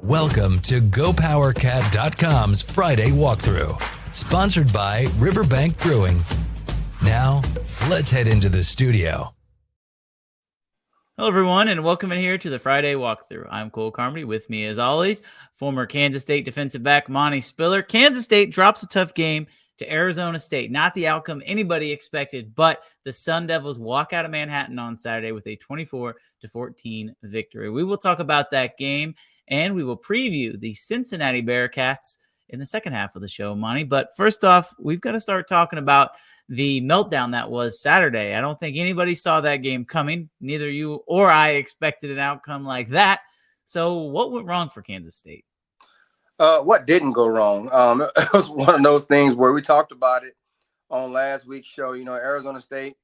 Welcome to GoPowerCat.com's Friday Walkthrough, sponsored by Riverbank Brewing. Now, let's head into the studio. Hello, everyone, and welcome in here to the Friday Walkthrough. I'm Cole Carmody. With me, as always, former Kansas State defensive back Monty Spiller. Kansas State drops a tough game to Arizona State. Not the outcome anybody expected, but the Sun Devils walk out of Manhattan on Saturday with a 24-14 victory. We will talk about that game, and we will preview the Cincinnati Bearcats in the second half of the show, Monty. But first off, we've got to start talking about the meltdown that was Saturday. I don't think anybody saw that game coming. Neither you or I expected an outcome like that. So what went wrong for Kansas State? What didn't go wrong? It was one of those things where we talked about it on last week's show. You know, Arizona State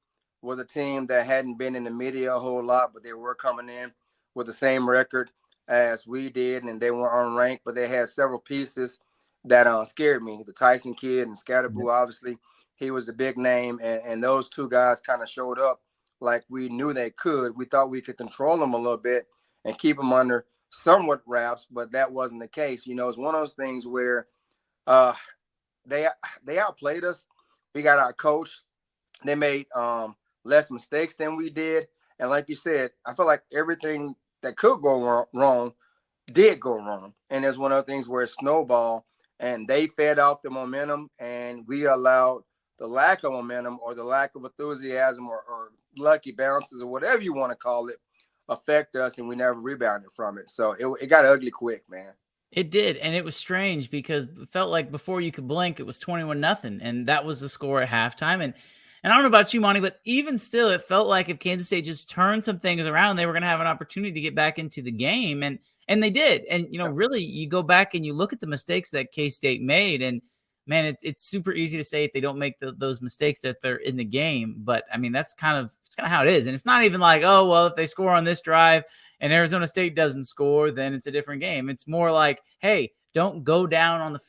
was a team that hadn't been in the media a whole lot, but they were coming in with the same record as we did, and they were unranked, but they had several pieces that scared me. The Tyson kid and Scatterboo, obviously, he was the big name, and those two guys kind of showed up like we knew they could. We thought we could control them a little bit and keep them under somewhat wraps, but that wasn't the case. You know, it's one of those things where they outplayed us. We got our coach. They made less mistakes than we did. And like you said, I feel like everything that could go wrong did go wrong. And it's one of the things where it snowballed, and they fed off the momentum, and we allowed the lack of momentum or the lack of enthusiasm or lucky bounces or whatever you want to call it affect us, and we never rebounded from it. So it got ugly quick, man. It did, and it was strange because it felt like before you could blink, it was 21-0, and that was the score at halftime. And I don't know about you, Monty, but even still, it felt like if Kansas State just turned some things around, they were going to have an opportunity to get back into the game, and they did. And, you know, really, you go back and you look at the mistakes that K-State made, and man, it's super easy to say if they don't make those mistakes that they're in the game. But I mean, it's kind of how it is. And it's not even like, oh, well, if they score on this drive and Arizona State doesn't score, then it's a different game. It's more like, hey, don't go down the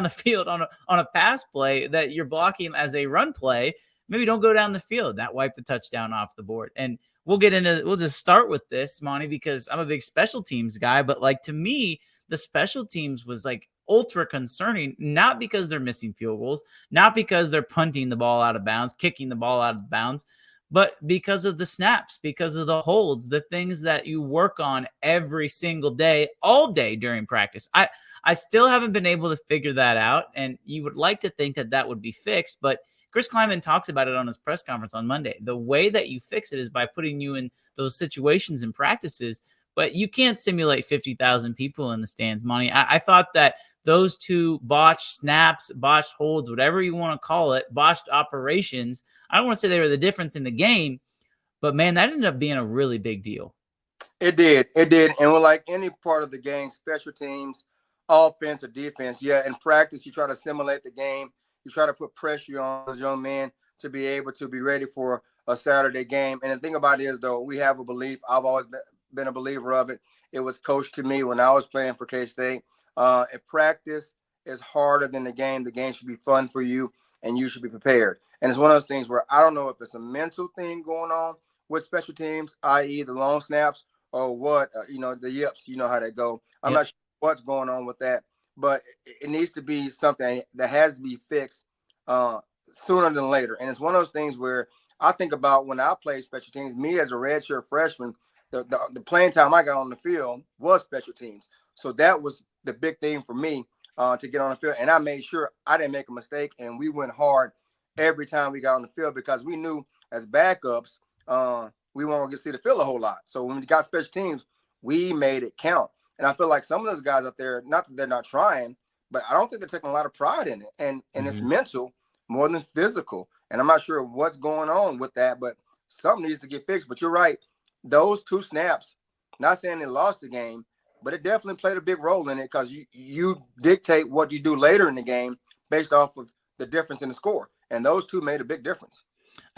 field on a pass play that you're blocking as a run play. Maybe don't go down the field. That wiped the touchdown off the board. And we'll just start with this, Monty, because I'm a big special teams guy. But like, to me, the special teams was like ultra concerning, not because they're missing field goals, not because they're punting the ball out of bounds, kicking the ball out of bounds, but because of the snaps, because of the holds, the things that you work on every single day, all day during practice. I still haven't been able to figure that out, and you would like to think that would be fixed, but Chris Kleiman talked about it on his press conference on Monday. The way that you fix it is by putting you in those situations and practices, but you can't simulate 50,000 people in the stands, Monty. I thought that those two botched snaps, botched holds, whatever you want to call it, botched operations, I don't want to say they were the difference in the game, but, man, that ended up being a really big deal. It did. And like any part of the game, special teams, offense or defense, yeah, in practice, you try to simulate the game. You try to put pressure on those young men to be able to be ready for a Saturday game. And the thing about it is, though, we have a belief. I've always been a believer of it. It was coached to me when I was playing for K-State. If practice is harder than the game should be fun for you, and you should be prepared. And it's one of those things where I don't know if it's a mental thing going on with special teams, i.e. the long snaps, or what, the yips, you know how they go. I'm not sure what's going on with that, but it needs to be something that has to be fixed sooner than later. And it's one of those things where I think about when I played special teams, me as a redshirt freshman, the playing time I got on the field was special teams. So that was the big thing for me to get on the field. And I made sure I didn't make a mistake, and we went hard every time we got on the field because we knew as backups, we weren't going to see the field a whole lot. So when we got special teams, we made it count. And I feel like some of those guys up there, not that they're not trying, but I don't think they're taking a lot of pride in it. And it's mental more than physical. And I'm not sure what's going on with that, but something needs to get fixed. But you're right. Those two snaps, not saying they lost the game, but it definitely played a big role in it because you dictate what you do later in the game based off of the difference in the score. And those two made a big difference.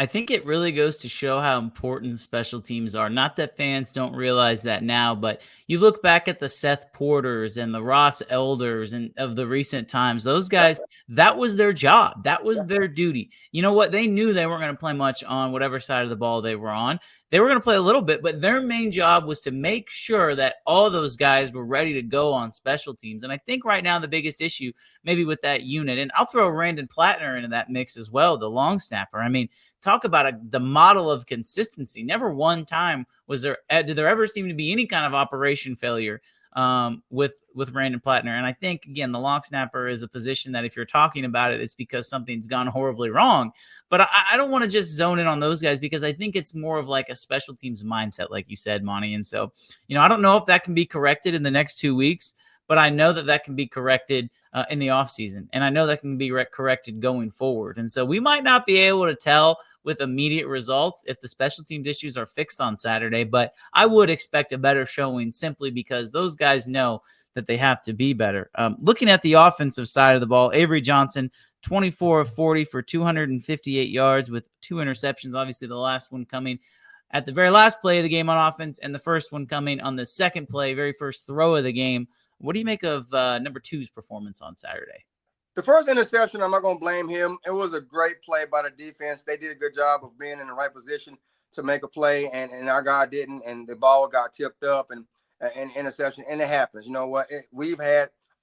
I think it really goes to show how important special teams are. Not that fans don't realize that now, but you look back at the Seth Porters and the Ross Elders and of the recent times, those guys, that was their job. That was their duty. You know what? They knew they weren't going to play much on whatever side of the ball they were on. They were going to play a little bit, but their main job was to make sure that all those guys were ready to go on special teams. And I think right now the biggest issue maybe with that unit, and I'll throw Randon Plattner into that mix as well, the long snapper. I mean, talk about the model of consistency. Never one time did there ever seem to be any kind of operation failure with Brandon Plattner. And I think, again, the long snapper is a position that if you're talking about it, it's because something's gone horribly wrong. But I don't want to just zone in on those guys because I think it's more of like a special teams mindset, like you said, Monty. And so, I don't know if that can be corrected in the next 2 weeks, but I know that can be corrected in the offseason. And I know that can be corrected going forward. And so we might not be able to tell with immediate results if the special teams issues are fixed on Saturday, but I would expect a better showing simply because those guys know that they have to be better. Looking at the offensive side of the ball, Avery Johnson, 24 of 40 for 258 yards with 2 interceptions. Obviously, the last one coming at the very last play of the game on offense and the first one coming on the second play, very first throw of the game. What do you make of number 2's performance on Saturday? The first interception, I'm not going to blame him. It was a great play by the defense. They did a good job of being in the right position to make a play, and our guy didn't, and the ball got tipped up and interception, and it happens. You know what?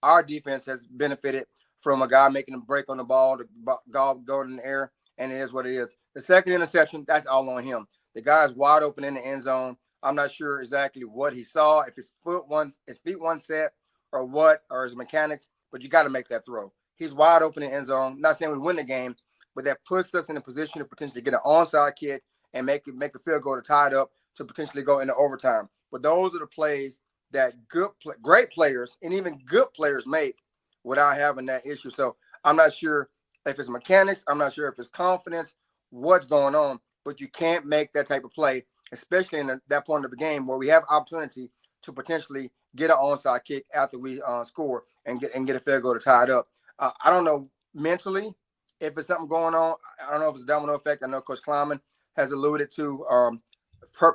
Our defense has benefited from a guy making a break on the ball, the ball go in the air, and it is what it is. The second interception, that's all on him. The guy's wide open in the end zone. I'm not sure exactly what he saw, if his feet one set or what, or his mechanics, but you got to make that throw. He's wide open in the end zone. Not saying we win the game, but that puts us in a position to potentially get an onside kick and make a field goal to tie it up to potentially go into overtime. But those are the plays that great players and even good players make without having that issue. So I'm not sure if it's mechanics. I'm not sure if it's confidence, what's going on, but you can't make that type of play, especially in that point of the game where we have opportunity to potentially get an onside kick after we score and get a field goal to tie it up. I don't know mentally if it's something going on. I don't know if it's a domino effect. I know Coach Kleiman has alluded to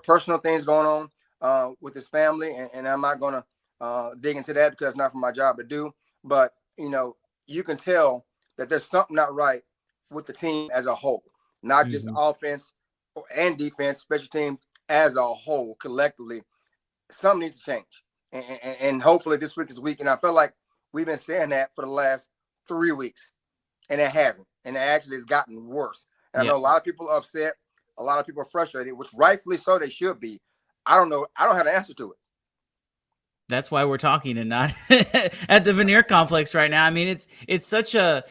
personal things going on with his family, and I'm not going to dig into that because it's not for my job to do. But, you can tell that there's something not right with the team as a whole, not just offense and defense, special team as a whole, collectively. Something needs to change. And hopefully this week is week. And I feel like we've been saying that for the last 3 weeks, and it hasn't. And it actually has gotten worse. And I know a lot of people are upset. A lot of people are frustrated, which rightfully so they should be. I don't know. I don't have an answer to it. That's why we're talking and not at the Veneer Complex right now. I mean, it's such a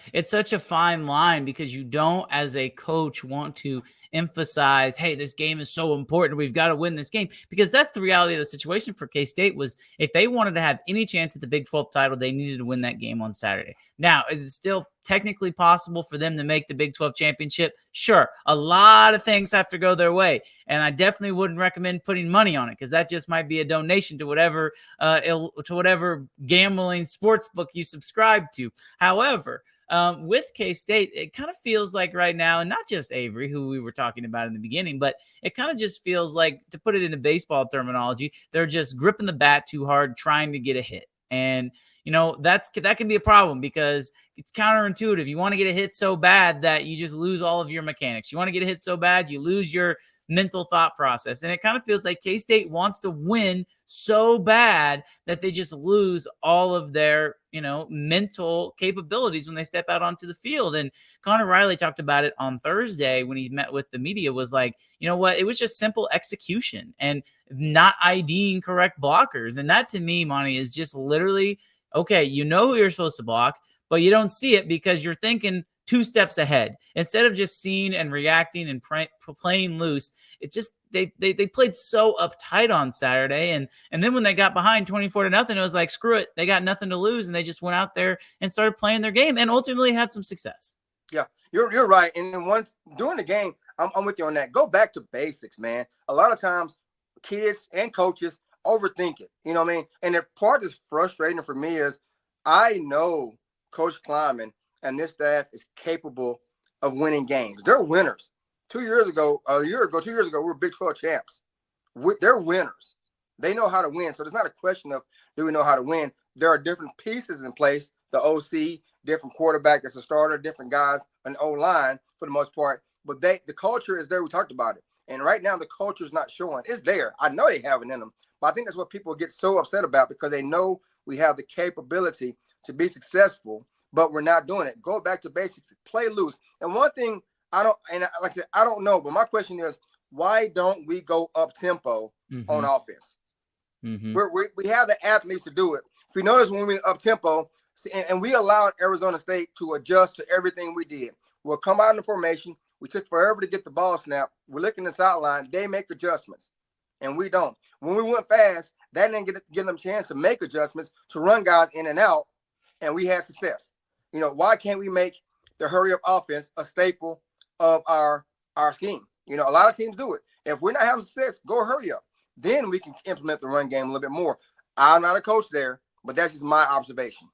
fine line because you don't, as a coach, want to emphasize, hey, this game is so important. We've got to win this game, because that's the reality of the situation for K-State. Was if they wanted to have any chance at the Big 12 title, they needed to win that game on Saturday. Now, is it still technically possible for them to make the Big 12 championship? Sure. A lot of things have to go their way, and I definitely wouldn't recommend putting money on it because that just might be a donation to whatever gambling sports book you subscribe to. However, with K-State, it kind of feels like right now, and not just Avery, who we were talking about in the beginning, but it kind of just feels like, to put it into baseball terminology, they're just gripping the bat too hard, trying to get a hit. And, that can be a problem because it's counterintuitive. You want to get a hit so bad that you just lose all of your mechanics. You want to get a hit so bad, you lose your mental thought process. And it kind of feels like K-State wants to win so bad that they just lose all of their, mental capabilities when they step out onto the field. And Connor Riley talked about it on Thursday when he met with the media, was like, you know what? It was just simple execution and not IDing correct blockers. And that, to me, Monty, is just literally, okay, you know who you're supposed to block, but you don't see it because you're thinking 2 steps ahead instead of just seeing and reacting and playing loose. It just they played so uptight on Saturday, and then when they got behind 24-0, it was like, screw it, they got nothing to lose, and they just went out there and started playing their game and ultimately had some success. Yeah, you're right. And then once during the game, I'm with you on that. Go back to basics, man. A lot of times, kids and coaches overthink it. You know what I mean? And the part that's frustrating for me is I know Coach Kleiman and this staff is capable of winning games. They're winners. 2 years ago, a year ago, 2 years ago, we were Big 12 champs. They're winners. They know how to win. So it's not a question of do we know how to win. There are different pieces in place. The OC, different quarterback that's a starter, different guys, an O-line for the most part. But the culture is there. We talked about it. And right now the culture is not showing. It's there. I know they have it in them. But I think that's what people get so upset about because they know we have the capability to be successful, but we're not doing it. Go back to basics. Play loose. And one thing I don't know, but my question is, why don't we go up tempo on offense? We have the athletes to do it. If you notice when we up tempo, and we allowed Arizona State to adjust to everything we did. We'll come out in the formation. We took forever to get the ball snapped. We're looking at the sideline. They make adjustments, and we don't. When we went fast, that didn't give them a chance to make adjustments, to run guys in and out, and we had success. Why can't we make the hurry-up offense a staple of our scheme? A lot of teams do it. If we're not having success, go hurry up. Then we can implement the run game a little bit more. I'm not a coach there, but that's just my observation.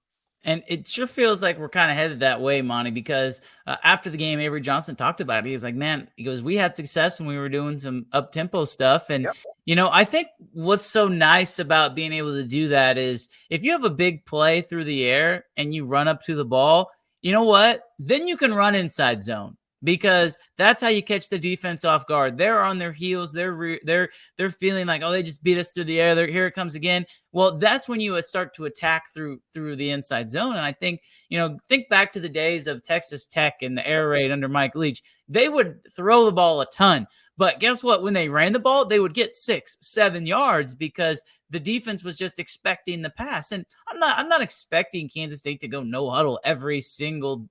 And it sure feels like we're kind of headed that way, Monty, because after the game, Avery Johnson talked about it. He's like, man, he goes, we had success when we were doing some up-tempo stuff. And, I think what's so nice about being able to do that is if you have a big play through the air and you run up to the ball, you know what? Then you can run inside zone. Because that's how you catch the defense off guard. They're on their heels. They're feeling like, oh, they just beat us through the air. Here it comes again. Well, that's when you start to attack through the inside zone. And I think, think back to the days of Texas Tech and the air raid under Mike Leach. They would throw the ball a ton. But guess what? When they ran the ball, they would get 6-7 yards because the defense was just expecting the pass. And I'm not expecting Kansas State to go no huddle every single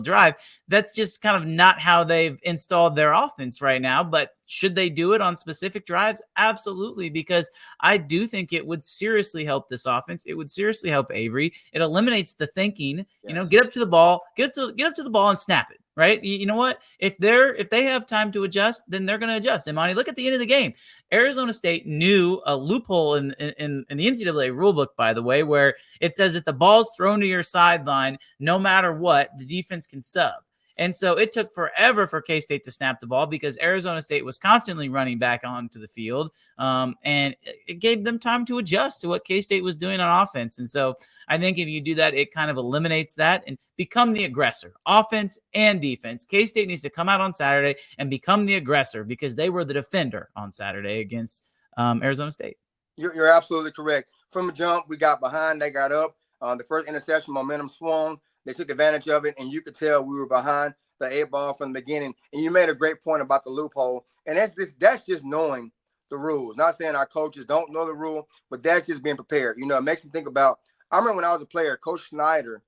drive. That's just kind of not how they've installed their offense right now. But should they do it on specific drives? Absolutely, because I do think it would seriously help this offense. It would seriously help Avery. It eliminates the thinking, get up to the ball, get up to the ball and snap it. Right. You know what? If they have time to adjust, then they're going to adjust. And Monty, look at the end of the game. Arizona State knew a loophole in the NCAA rulebook, by the way, where it says that the ball's thrown to your sideline, no matter what, the defense can sub. And so it took forever for K-State to snap the ball because Arizona State was constantly running back onto the field. And it gave them time to adjust to what K-State was doing on offense. And so I think if you do that, it kind of eliminates that and become the aggressor, offense and defense. K-State needs to come out on Saturday and become the aggressor because they were the defender on Saturday against Arizona State. You're absolutely correct. From the jump, we got behind, they got up. The first interception, momentum swung. They took advantage of it, and you could tell we were behind the 8 ball from the beginning. And you made a great point about the loophole. And that's just knowing the rules. Not saying our coaches don't know the rule, but that's just being prepared. It makes me think about, I remember when I was a player, Coach Snyder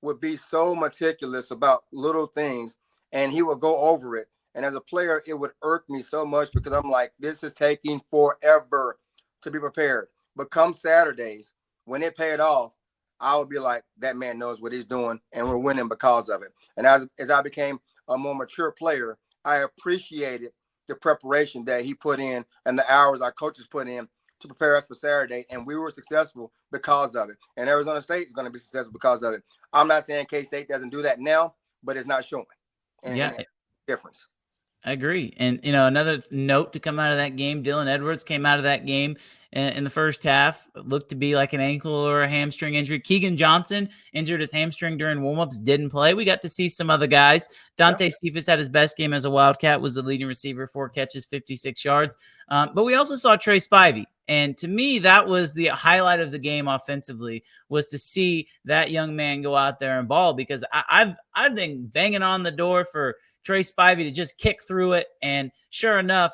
would be so meticulous about little things, and he would go over it. And as a player, it would irk me so much because I'm like, this is taking forever to be prepared. But come Saturdays, when it paid off, I would be like, that man knows what he's doing, and we're winning because of it. And as I became a more mature player, I appreciated the preparation that he put in and the hours our coaches put in to prepare us for Saturday, and we were successful because of it. And Arizona State is going to be successful because of it. I'm not saying K-State doesn't do that now, but it's not showing. And difference. I agree. And, another note to come out of that game, Dylan Edwards came out of that game in the first half, looked to be like an ankle or a hamstring injury. Keegan Johnson injured his hamstring during warmups, didn't play. We got to see some other guys. Dante Cephas had his best game as a Wildcat, was the leading receiver, 4 catches, 56 yards. But we also saw Trey Spivey. And to me, that was the highlight of the game offensively, was to see that young man go out there and ball, because I've been banging on the door for Trey Spivey to just kick through it. And sure enough,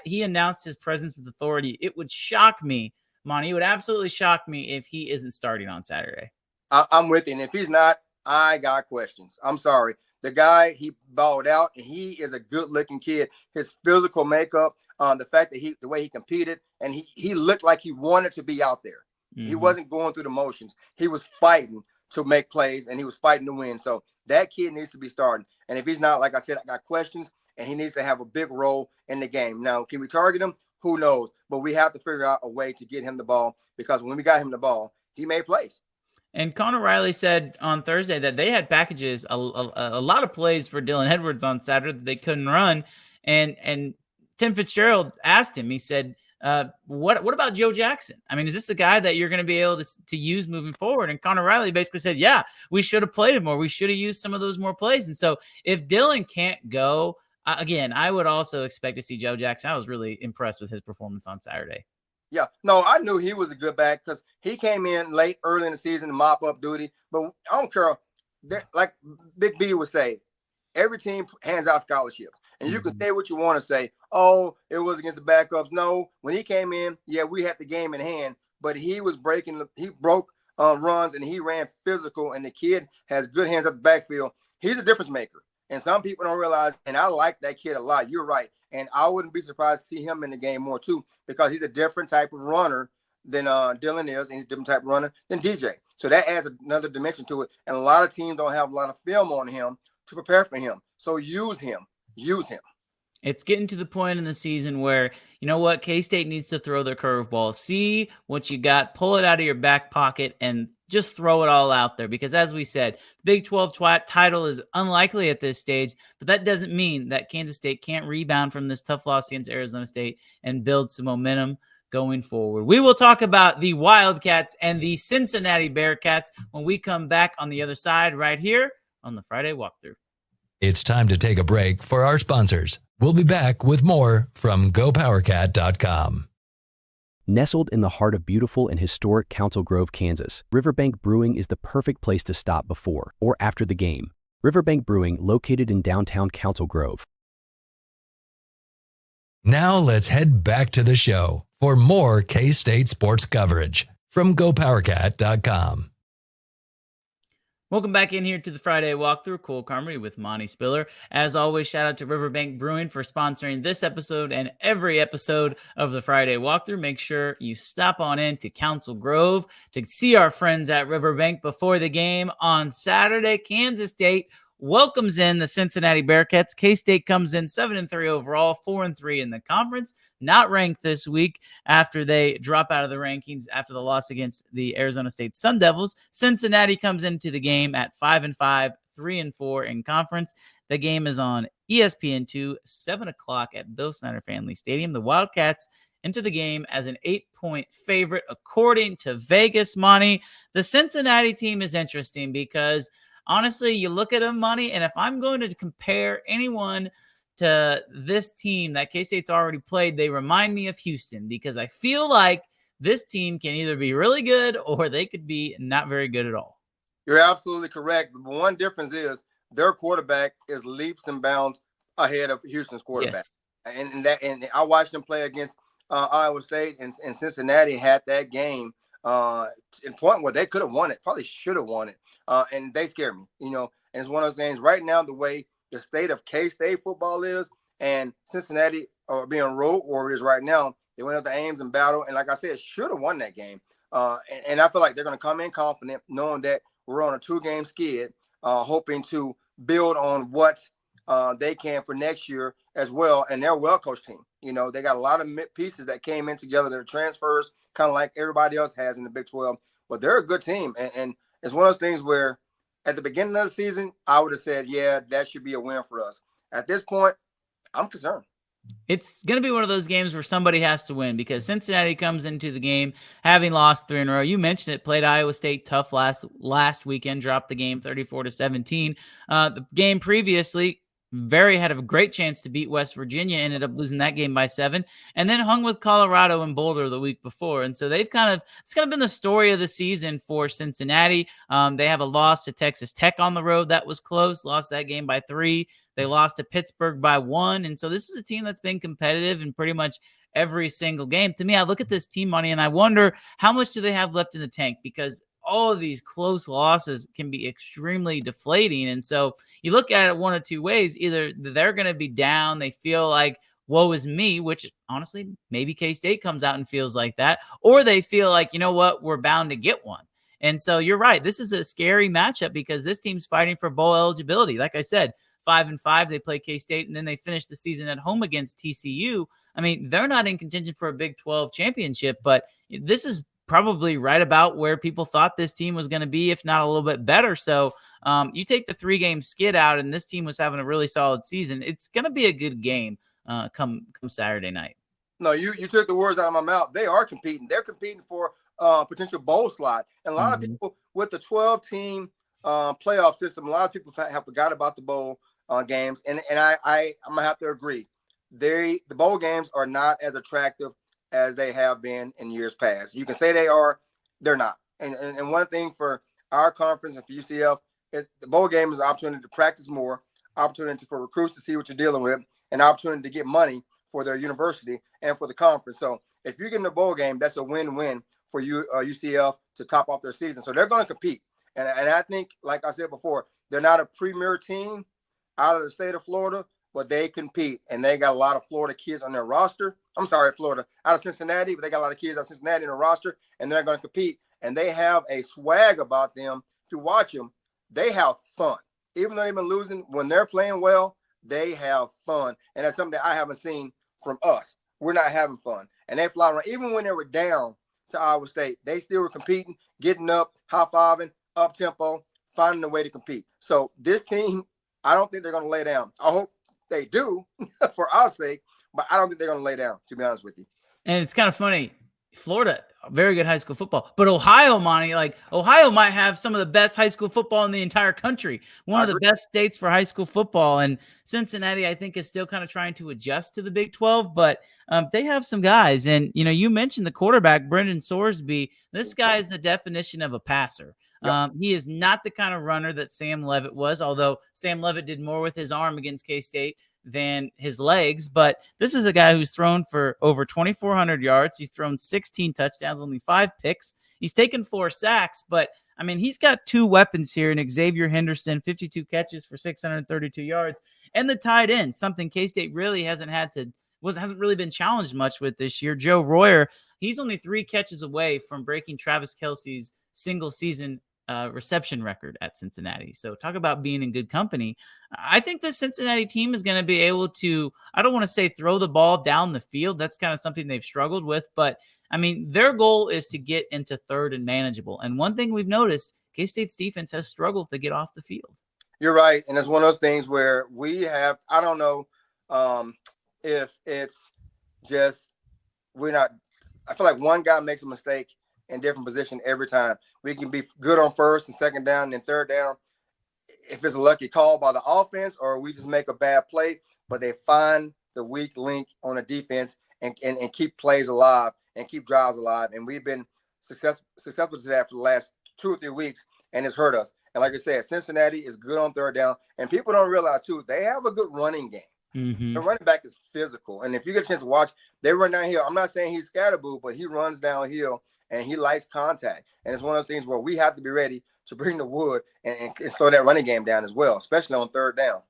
he announced his presence with authority. It would shock me, Monty. It would absolutely shock me if he isn't starting on Saturday. I'm with you. And if he's not, I got questions. I'm sorry. The guy, he balled out, and he is a good-looking kid. His physical makeup, the fact that the way he competed, and he looked like he wanted to be out there. Mm-hmm. He wasn't going through the motions. He was fighting to make plays, and he was fighting to win. So that kid needs to be starting. And if he's not, like I said, I got questions, and he needs to have a big role in the game. Now, can we target him? Who knows? But we have to figure out a way to get him the ball, because when we got him the ball, he made plays. And Connor Riley said on Thursday that they had packages, a lot of plays for Dylan Edwards on Saturday that they couldn't run. And Tim Fitzgerald asked him, he said, what about Joe Jackson? I mean, is this a guy that you're going to be able to use moving forward? And Connor Riley basically said, yeah, we should have played him more. We should have used some of those more plays. And so if Dylan can't go, again, I would also expect to see Joe Jackson. I was really impressed with his performance on Saturday. Yeah, no, I knew he was a good back because he came in late, early in the season to mop up duty. But I don't care. Like Big B would say, every team hands out scholarships. And you can say what you want to say. Oh, it was against the backups. No, when he came in, yeah, we had the game in hand. But he was he broke runs and he ran physical. And the kid has good hands at the backfield. He's a difference maker. And some people don't realize, and I like that kid a lot. You're right. And I wouldn't be surprised to see him in the game more, too, because he's a different type of runner than Dylan is, and he's a different type of runner than DJ. So that adds another dimension to it. And a lot of teams don't have a lot of film on him to prepare for him. So use him. Use him. It's getting to the point in the season where, you know what, K-State needs to throw their curveball. See what you got, pull it out of your back pocket, and just throw it all out there. Because as we said, the Big 12 title is unlikely at this stage, but that doesn't mean that Kansas State can't rebound from this tough loss against Arizona State and build some momentum going forward. We will talk about the Wildcats and the Cincinnati Bearcats when we come back on the other side right here on the Friday Walkthrough. It's time to take a break for our sponsors. We'll be back with more from GoPowerCat.com. Nestled in the heart of beautiful and historic Council Grove, Kansas, Riverbank Brewing is the perfect place to stop before or after the game. Riverbank Brewing, located in downtown Council Grove. Now let's head back to the show for more K-State sports coverage from GoPowerCat.com. Welcome back in here to the Friday Walkthrough. Cole Carmody with Monty Spiller. As always, shout out to Riverbank Brewing for sponsoring this episode and every episode of the Friday Walkthrough. Make sure you stop on in to Council Grove to see our friends at Riverbank before the game on Saturday. Kansas State welcomes in the Cincinnati Bearcats. K-State comes in 7-3 overall, 4-3 in the conference. Not ranked this week after they drop out of the rankings after the loss against the Arizona State Sun Devils. Cincinnati comes into the game at 5-5, 3-4 in conference. The game is on ESPN2, 7 o'clock at Bill Snyder Family Stadium. The Wildcats into the game as an 8-point favorite, according to Vegas money. The Cincinnati team is interesting because honestly, you look at them, money, and if I'm going to compare anyone to this team that K-State's already played, they remind me of Houston because I feel like this team can either be really good or they could be not very good at all. You're absolutely correct. But one difference is their quarterback is leaps and bounds ahead of Houston's quarterback. Yes. And I watched them play against Iowa State, and Cincinnati had that game in point where they could have won it, probably should have won it. And they scare me, and it's one of those things right now, the way the state of K-State football is, and Cincinnati are being road warriors right now. They went up to Ames and battle, and like I said, should have won that game. And I feel like they're going to come in confident, knowing that we're on a 2-game skid, hoping to build on what they can for next year as well. And they're a well-coached team. They got a lot of pieces that came in together. They're transfers, kind of like everybody else has in the Big 12. But they're a good team, and it's one of those things where at the beginning of the season, I would have said, yeah, that should be a win for us. At this point, I'm concerned. It's going to be one of those games where somebody has to win because Cincinnati comes into the game having lost 3 in a row. You mentioned it, played Iowa State tough last weekend, dropped the game 34-17. The game previously, had a great chance to beat West Virginia, ended up losing that game by 7, and then hung with Colorado and Boulder the week before. And so it's kind of been the story of the season for Cincinnati. They have a loss to Texas Tech on the road that was close, lost that game by 3. They lost to Pittsburgh by 1. And so this is a team that's been competitive in pretty much every single game. To me, I look at this team, money, and I wonder how much do they have left in the tank, because all of these close losses can be extremely deflating. And so you look at it one of two ways. Either they're going to be down, they feel like, woe is me, which honestly, maybe K-State comes out and feels like that, or they feel like, you know what, we're bound to get one. And so you're right. This is a scary matchup because this team's fighting for bowl eligibility. Like I said, 5-5, they play K-State, and then they finish the season at home against TCU. I mean, they're not in contention for a Big 12 championship, but this is probably right about where people thought this team was going to be, if not a little bit better. So you take the 3-game skid out, and this team was having a really solid season. It's going to be a good game. come Saturday night. No, you took the words out of my mouth. They are competing. They're competing for potential bowl slot. And a lot of people with the 12-team playoff system, a lot of people have forgot about the bowl games. And I'm gonna have to agree. The bowl games are not as attractive as they have been in years past. You can say they are, they're not. And one thing for our conference and for UCF is the bowl game is an opportunity to practice more, opportunity for recruits to see what you're dealing with, an opportunity to get money for their university and for the conference. So if you get in the bowl game, that's a win-win for you, UCF, to top off their season. So they're going to compete. And I think, like I said before, they're not a premier team out of the state of Florida, but they compete. And they got a lot of Florida kids on their roster. I'm sorry, Florida, out of Cincinnati, but they got a lot of kids out of Cincinnati in their roster, and they're going to compete. And they have a swag about them. If you watch them, they have fun. Even though they've been losing, when they're playing well, they have fun. And that's something that I haven't seen from us. We're not having fun. And they fly around. Even when they were down to Iowa State, they still were competing, getting up, high-fiving, up-tempo, finding a way to compete. So this team, I don't think they're going to lay down. I hope they do for our sake, but I don't think they're going to lay down, to be honest with you. And it's kind of funny. Florida, very good high school football. But Ohio, Monty, Ohio might have some of the best high school football in the entire country. One of the best states for high school football. And Cincinnati, I think, is still kind of trying to adjust to the Big 12. But they have some guys. And, you mentioned the quarterback, Brendan Sorsby. This guy is the definition of a passer. Yep. He is not the kind of runner that Sam Leavitt was, although Sam Leavitt did more with his arm against K-State than his legs. But this is a guy who's thrown for over 2,400 yards. He's thrown 16 touchdowns, only 5 picks. He's taken 4 sacks, but he's got 2 weapons here in Xavier Henderson, 52 catches for 632 yards, and the tight end, something K-State really hasn't really been challenged much with this year. Joe Royer, he's only 3 catches away from breaking Travis Kelce's single season reception record at Cincinnati. So talk about being in good company. I think the Cincinnati team is going to be able to, I don't want to say throw the ball down the field. That's kind of something they've struggled with. But, their goal is to get into third and manageable. And one thing we've noticed, K-State's defense has struggled to get off the field. You're right. And it's one of those things where we have, I don't know if it's just, I feel like one guy makes a mistake in different position every time. We can be good on first and second down and then third down if it's a lucky call by the offense, or we just make a bad play, but they find the weak link on the defense and keep plays alive and keep drives alive. And we've been successful to that for the last 2 or 3 weeks, and it's hurt us. And like I said, Cincinnati is good on third down, and people don't realize too, they have a good running game. Mm-hmm. The running back is physical, and if you get a chance to watch, they run downhill. I'm not saying he's scatterboo, but he runs downhill and he likes contact. And it's one of those things where we have to be ready to bring the wood and slow that running game down as well, especially on third down.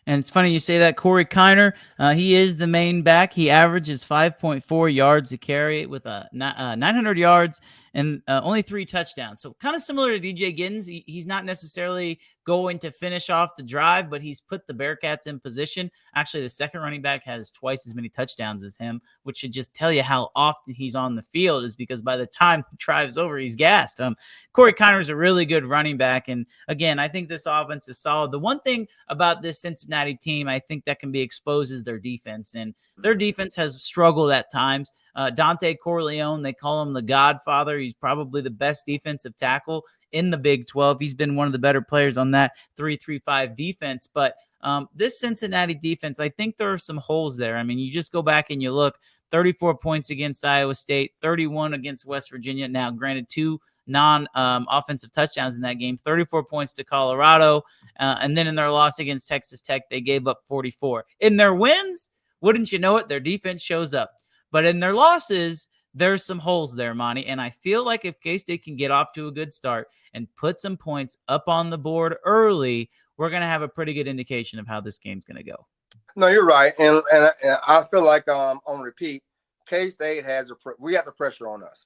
And it's funny you say that. Corey Kiner, he is the main back. He averages 5.4 yards a carry with 900 yards and only 3 touchdowns. So kind of similar to DJ Giddens. He's not necessarily going to finish off the drive, but he's put the Bearcats in position. Actually, the second running back has twice as many touchdowns as him, which should just tell you how often he's on the field, is because by the time the drive's over, he's gassed. Corey Kiner is a really good running back. And again, I think this offense is solid. The one thing about this Cincinnati team, I think that can be exposed is their defense. And their defense has struggled at times. Dante Corleone, they call him the Godfather. He's probably the best defensive tackle in the Big 12. He's been one of the better players on that 3-3-5 defense. But this Cincinnati defense, I think there are some holes there. You just go back and you look, 34 points against Iowa State, 31 against West Virginia. Now, granted, 2 non-offensive touchdowns in that game, 34 points to Colorado. And then in their loss against Texas Tech, they gave up 44. In their wins, wouldn't you know it, their defense shows up. But in their losses, there's some holes there, Monty. And I feel like if K-State can get off to a good start and put some points up on the board early, we're going to have a pretty good indication of how this game's going to go. No, you're right. And I feel like on repeat, K-State we have the pressure on us,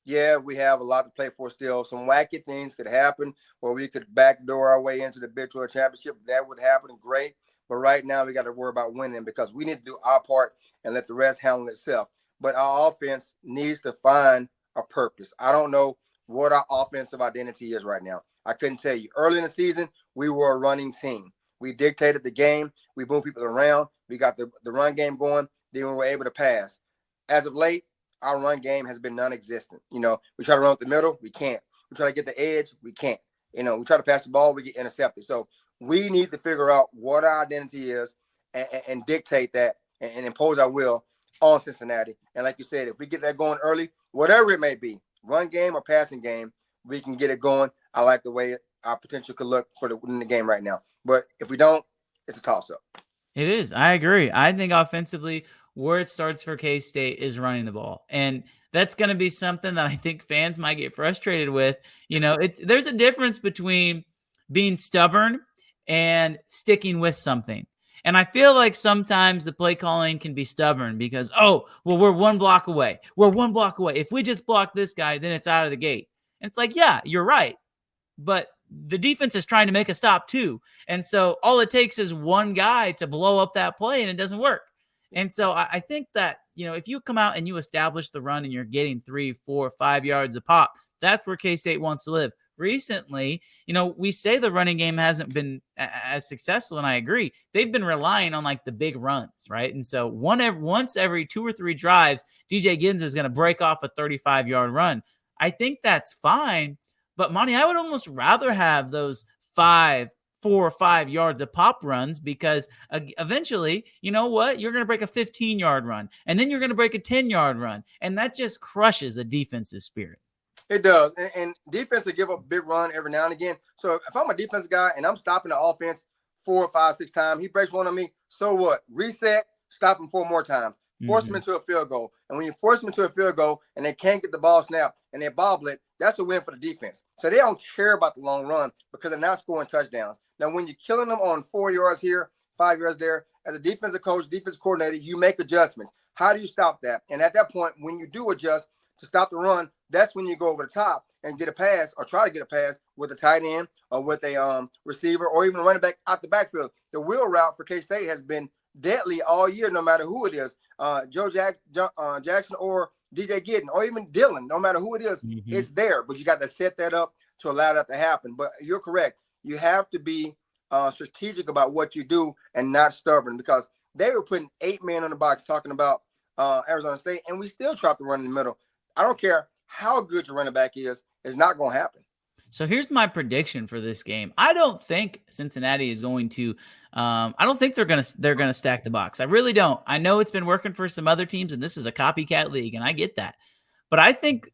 Yeah, we have a lot to play for still. Some wacky things could happen where we could backdoor our way into the Big 12 championship. That would happen, great. But right now we got to worry about winning because we need to do our part and let the rest handle itself. But our offense needs to find a purpose. I don't know what our offensive identity is right now. I couldn't tell you. Early in the season, we were a running team. We dictated the game. We moved people around. We got the run game going. Then we were able to pass. As of late, our run game has been non-existent. We try to run up the middle. We can't. We try to get the edge. We can't. We try to pass the ball. We get intercepted. So we need to figure out what our identity is and dictate that and impose our will on Cincinnati. And like you said, if we get that going early, whatever it may be, run game or passing game, we can get it going. I like the way our potential could look for the game right now. But if we don't, it's a toss-up. It is. I agree. I think offensively, where it starts for K-State is running the ball. And that's going to be something that I think fans might get frustrated with. There's a difference between being stubborn and sticking with something. And I feel like sometimes the play calling can be stubborn because, we're 1 block away. We're 1 block away. If we just block this guy, then it's out of the gate. And it's like, yeah, you're right. But the defense is trying to make a stop too. And so all it takes is one guy to blow up that play and it doesn't work. And so I think that, if you come out and you establish the run and you're getting 3, 4, 5 yards a pop, that's where K-State wants to live. Recently, we say the running game hasn't been as successful, and I agree. They've been relying on like the big runs, right? And so once every 2 or 3 drives, DJ Giddens is going to break off a 35-yard run. I think that's fine, but Monty, I would almost rather have those 4 or 5 yards of pop runs because eventually, you know what? You're going to break a 15-yard run, and then you're going to break a 10-yard run, and that just crushes a defense's spirit. It does. And defense to give up a big run every now and again. So if I'm a defense guy and I'm stopping the offense 4, 5, 6 times, he breaks one on me, so what? Reset, stop him 4 more times. Force him into a field goal. And when you force them into a field goal and they can't get the ball snapped and they bobble it, that's a win for the defense. So they don't care about the long run because they're not scoring touchdowns. Now, when you're killing them on 4 yards here, 5 yards there, as a defensive coach, defensive coordinator, you make adjustments. How do you stop that? And at that point, when you do adjust to stop the run, that's when you go over the top and get a pass or try to get a pass with a tight end or with a receiver or even a running back out the backfield. The wheel route for K-State has been deadly all year, no matter who it is. Joe Jackson or DJ Giddens or even Dylan, no matter who it is, it's there. But you got to set that up to allow that to happen. But you're correct. You have to be strategic about what you do and not stubborn because they were putting 8 men on the box talking about Arizona State, and we still tried to run in the middle. I don't care how good your running back is, it's not going to happen. So here's my prediction for this game. I don't think Cincinnati is going to. I don't think they're gonna stack the box. I really don't. I know it's been working for some other teams, and this is a copycat league, and I get that. But I think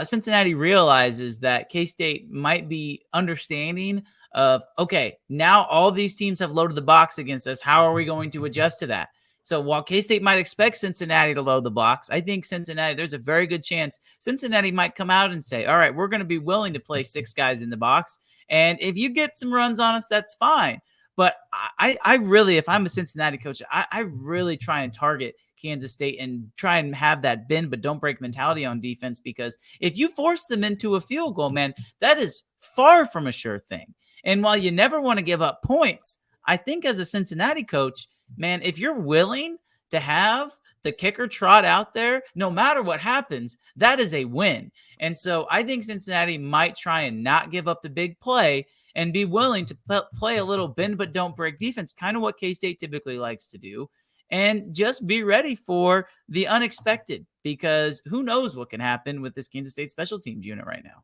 Cincinnati realizes that K-State might be understanding of, okay, now all these teams have loaded the box against us. How are we going to adjust to that? So while K-State might expect Cincinnati to load the box, I think there's a very good chance Cincinnati might come out and say, all right, we're going to be willing to play 6 guys in the box. And if you get some runs on us, that's fine. But I really, if I'm a Cincinnati coach, I really try and target Kansas State and try and have that bend but don't break mentality on defense, because if you force them into a field goal, man, that is far from a sure thing. And while you never want to give up points, I think as a Cincinnati coach, man, if you're willing to have the kicker trot out there, no matter what happens, that is a win. And so I think Cincinnati might try and not give up the big play and be willing to play a little bend but don't break defense, kind of what K-State typically likes to do, and just be ready for the unexpected, because who knows what can happen with this Kansas State special teams unit right now.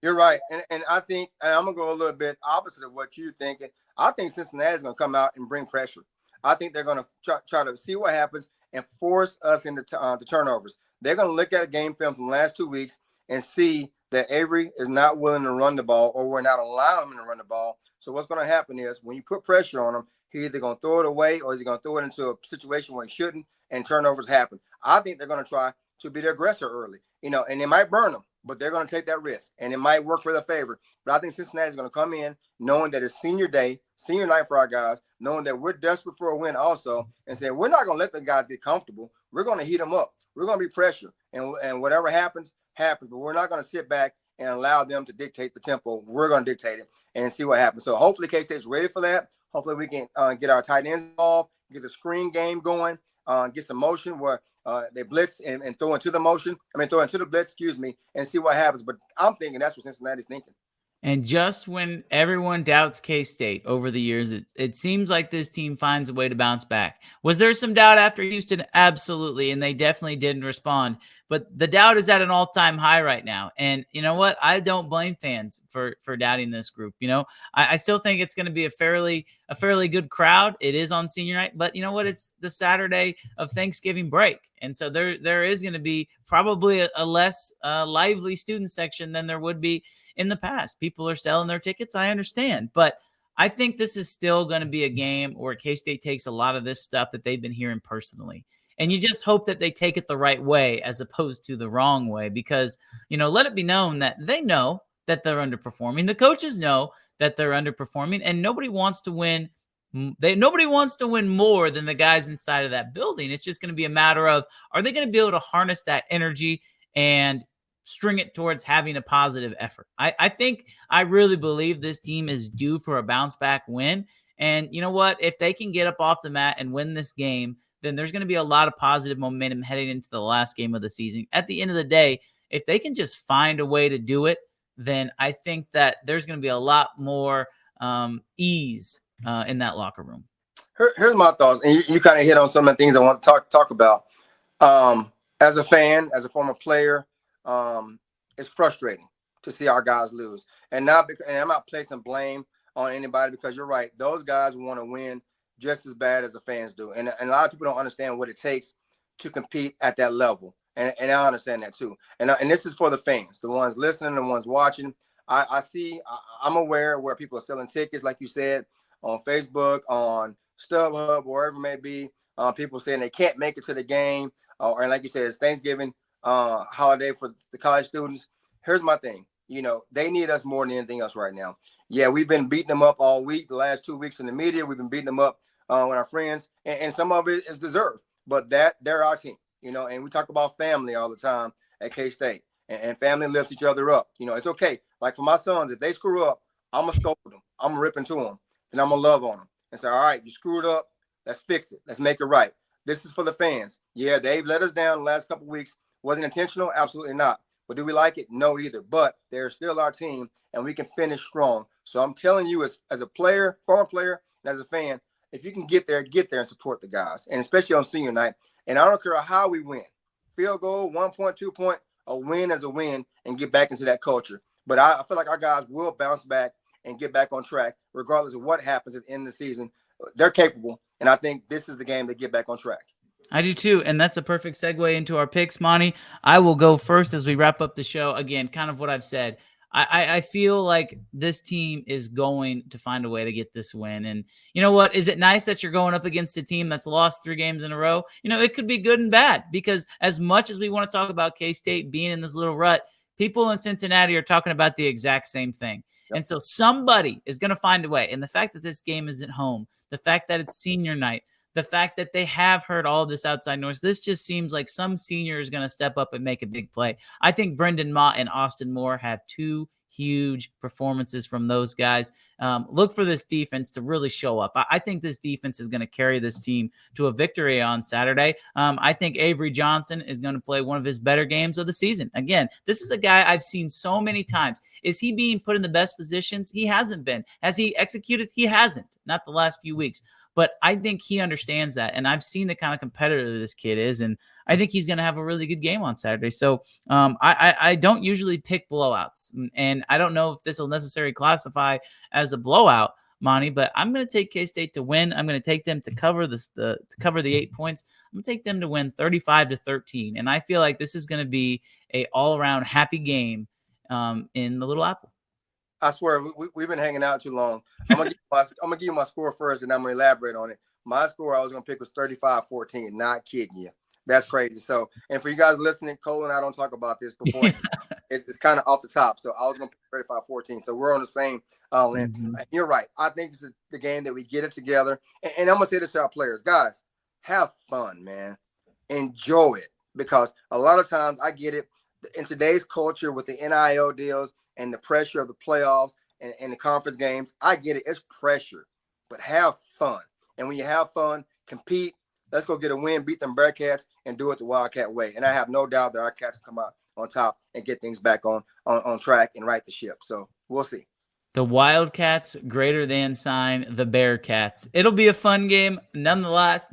You're right. And I think, and I'm going to go a little bit opposite of what you're thinking. I think Cincinnati is going to come out and bring pressure. I think they're going to try to see what happens and force us into the turnovers. They're going to look at a game film from the last 2 weeks and see that Avery is not willing to run the ball, or we're not allowing him to run the ball. So what's going to happen is when you put pressure on him, he's either going to throw it away or he's going to throw it into a situation where he shouldn't, and turnovers happen. I think they're going to try to be the aggressor early, and they might burn them, but they're going to take that risk, and it might work for their favor. But I think Cincinnati is going to come in knowing that it's senior day, senior night for our guys, knowing that we're desperate for a win also, and saying we're not going to let the guys get comfortable. We're going to heat them up. We're going to be pressure, and whatever happens, but we're not going to sit back and allow them to dictate the tempo. We're going to dictate it and see what happens. So hopefully K-State's ready for that. Hopefully we can get our tight ends involved, get the screen game going, get some motion where they blitz and throw into the blitz, and see what happens. But I'm thinking that's what Cincinnati's thinking. And just when everyone doubts K-State over the years, it seems like this team finds a way to bounce back. Was there some doubt after Houston? Absolutely. And they definitely didn't respond. But the doubt is at an all-time high right now. And you know what? I don't blame fans for doubting this group. I still think it's going to be a fairly good crowd. It is on senior night, but you know what? It's the Saturday of Thanksgiving break. And so there is going to be probably a less lively student section than there would be in the past. People are selling their tickets. I understand. But I think this is still going to be a game where K-State takes a lot of this stuff that they've been hearing personally. And you just hope that they take it the right way as opposed to the wrong way because, let it be known that they know that they're underperforming. The coaches know that they're underperforming and nobody wants to win. Nobody wants to win more than the guys inside of that building. It's just going to be a matter of, are they going to be able to harness that energy and string it towards having a positive effort? I really believe this team is due for a bounce back win. And you know what? If they can get up off the mat and win this game, then there's going to be a lot of positive momentum heading into the last game of the season. At the end of the day, if they can just find a way to do it, then I think that there's going to be a lot more ease in that locker room. Here's my thoughts, and you kind of hit on some of the things I want to talk about. As a fan, as a former player, it's frustrating to see our guys lose, and I'm not placing blame on anybody because you're right. Those guys want to win just as bad as the fans do, and a lot of people don't understand what it takes to compete at that level, and I understand that too. And this is for the fans, the ones listening, the ones watching. I'm aware where people are selling tickets, like you said, on Facebook, on StubHub, wherever it may be. People saying they can't make it to the game, and like you said, it's Thanksgiving holiday for the college students. Here's my thing. They need us more than anything else right now. Yeah, we've been beating them up all week. The last 2 weeks in the media, we've been beating them up with our friends, and some of it is deserved. But they're our team, and we talk about family all the time at K-State, and family lifts each other up. It's okay. Like for my sons, if they screw up, I'm going to scold them. I'm going to rip into them, and I'm going to love on them and say, all right, you screwed up. Let's fix it. Let's make it right. This is for the fans. Yeah, they've let us down the last couple of weeks. Was it intentional? Absolutely not. But do we like it? No, either. But they're still our team, and we can finish strong. So I'm telling you, as a player, former player, and as a fan, if you can get there and support the guys, and especially on senior night. And I don't care how we win. Field goal, 1 point, 2 point, a win is a win, and get back into that culture. But I feel like our guys will bounce back and get back on track, regardless of what happens at the end of the season. They're capable, and I think this is the game they get back on track. I do too, and that's a perfect segue into our picks, Monty. I will go first as we wrap up the show. Again, kind of what I've said. I feel like this team is going to find a way to get this win. And you know what? Is it nice that you're going up against a team that's lost 3 games in a row? It could be good and bad because as much as we want to talk about K-State being in this little rut, people in Cincinnati are talking about the exact same thing. Yep. And so somebody is going to find a way. And the fact that this game is at home, the fact that it's senior night, the fact that they have heard all this outside noise, this just seems like some senior is going to step up and make a big play. I think Brendan Mott and Austin Moore have 2 huge performances from those guys. Look for this defense to really show up. I think this defense is going to carry this team to a victory on Saturday. I think Avery Johnson is going to play one of his better games of the season. Again, this is a guy I've seen so many times. Is he being put in the best positions? He hasn't been. Has he executed? He hasn't. Not the last few weeks. But I think he understands that. And I've seen the kind of competitor this kid is. And I think he's going to have a really good game on Saturday. So I don't usually pick blowouts. And I don't know if this will necessarily classify as a blowout, Monty, but I'm going to take K-State to win. I'm going to take them to cover the 8 points. I'm going to take them to win 35-13. And I feel like this is going to be a all-around happy game in the Little Apple. I swear, we've been hanging out too long. I'm gonna give you my score first, and I'm gonna elaborate on it. My score I was gonna pick was 35-14. Not kidding you. That's crazy. So, and for you guys listening, Cole and I don't talk about this before. It's kind of off the top. So I was gonna pick 35-14. So we're on the same length. Mm-hmm. You're right. I think it's the game that we get it together. And I'm gonna say this to our players, guys, have fun, man. Enjoy it, because a lot of times I get it in today's culture with the NIL deals and the pressure of the playoffs and the conference games. I get it. It's pressure, but have fun. And when you have fun, compete. Let's go get a win, beat them Bearcats, and do it the Wildcat way. And I have no doubt that our Cats come out on top and get things back on track and right the ship. So we'll see. The Wildcats greater than sign the Bearcats. It'll be a fun game nonetheless.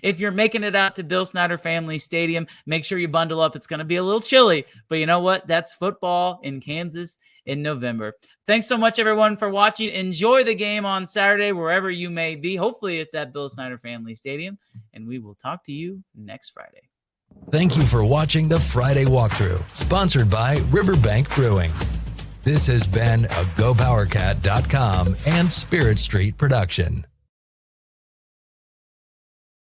If you're making it out to Bill Snyder Family Stadium, make sure you bundle up. It's going to be a little chilly, but you know what? That's football in Kansas in November. Thanks so much, everyone, for watching. Enjoy the game on Saturday, wherever you may be. Hopefully it's at Bill Snyder Family Stadium, and we will talk to you next Friday. Thank you for watching the Friday Walkthrough, sponsored by Riverbank Brewing. This has been a GoPowerCat.com and Spirit Street production.